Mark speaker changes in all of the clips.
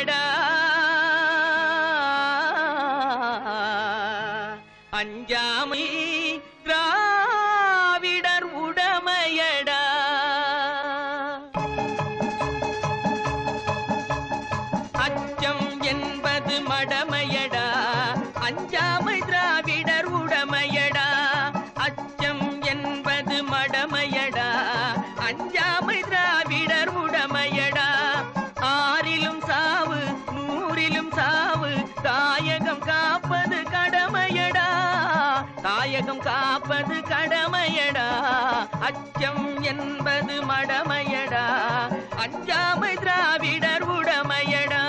Speaker 1: மடமையடா அஞ்சாமை திராவிடர் உடமையடா அச்சம் என்பது மடமையடா அஞ்சாமை திராவிடர் உடமையடா அச்சம் என்பது மடமையடா அஞ்சாமை திராவிடர் உடமையடா ஆறிலும் சாவு நூறிலும் சாவு தாயகம் காப்பது கடமையடா தாயகம் காப்பது கடமையடா அச்சம் என்பது மடமையடா அஞ்சாமை திராவிடர் உடமையடா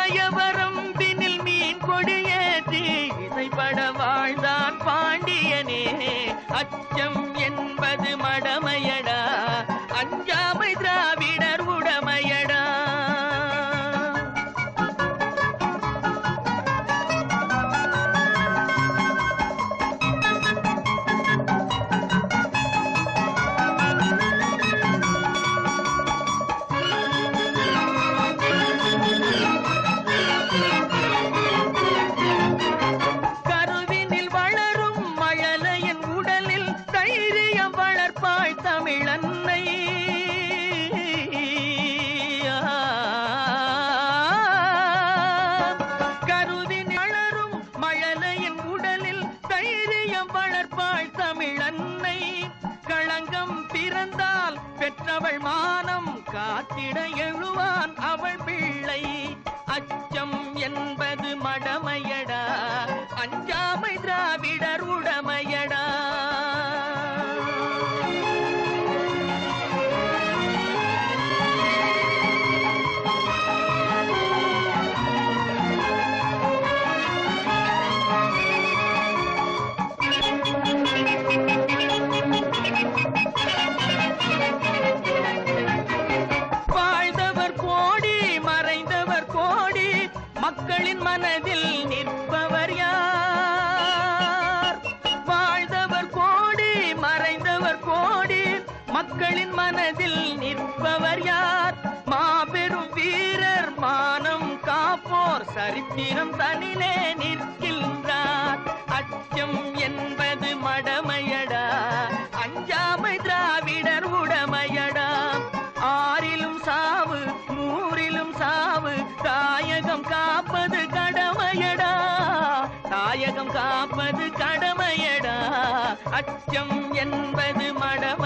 Speaker 1: இமயவரம்பினில் மீன் கொடியேற்றி இசைப்பட வாழ்ந்தான் பாண்டியனே அச்சம் என்பது மடமையடா அஞ்சாமை திராவிடர் உடமையடா தமிழன்னை கருவின் வளரும் மழலையின் உடலில் தைரியம் வளர்ப்பாள் தமிழன்னை களங்கம் பிறந்தால் பெற்றவள் மானம் காத்திட எழுவான் அவள் பிள்ளை அச்சம் என்பது மடமையடா அஞ்சாமை திராவிடர் உடமையடா மக்களின் மனதில் நிற்பவர் யார் வாழ்ந்தவர் கோடி மறைந்தவர் கோடி மக்களின் மனதில் நிற்பவர் யார் மாபெரும் வீரர் மானம் காப்போர் சரித்திரம் தனிலே நிற்கின்றார் அச்சம் என்பது மடமையடா அஞ்சாமை திராவிடர் உடமையடா ஆறிலும் சாவு நூறிலும் சாவு தாயகம் காப்பது கடமையடா தாயகம் காப்பது கடமையடா அச்சம் என்பது மடம்